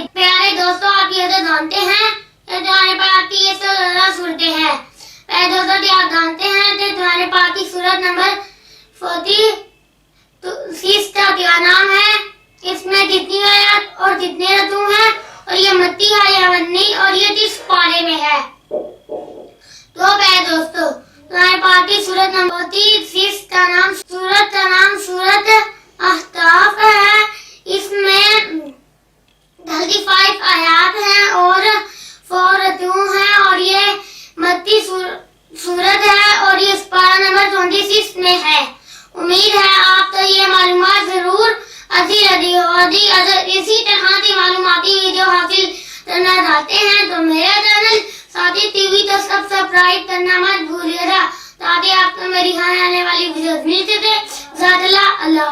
प्यारे दोस्तों, आप ये तो जानते हैं कि तुम्हारे पाक की ये सूरतें हैं। प्यारे दोस्तों, कि आप जानते हैं कि तुम्हारे पाक की सूरत नंबर 46 का क्या नाम है, इसमें कितनी आयत और कितने रकू हैं, और ये मत्ती है या मन्नी, और ये किस पारे में है। तो प्यारे दोस्तों, तुम्हारे पाक की सूरत नंबर 46 का नाम सूरत अहकाफ है। इसमें 35 आयात हैं और 4 रकू हैं, और ये मत्ती सूरत है, और ये पारा नंबर 26 में है। उम्मीद है आपको ये मालूमात जरूर अच्छी लगी होगी। अगर इसी तरह की मालूमाती वीडियो हासिल करना चाहते हैं तो मेरा चैनल साथी टीवी को सब्सक्राइब करना मत भूलिएगा, ताकि आपको मेरी आने वाली वीडियो मिल सके। अल्लाह।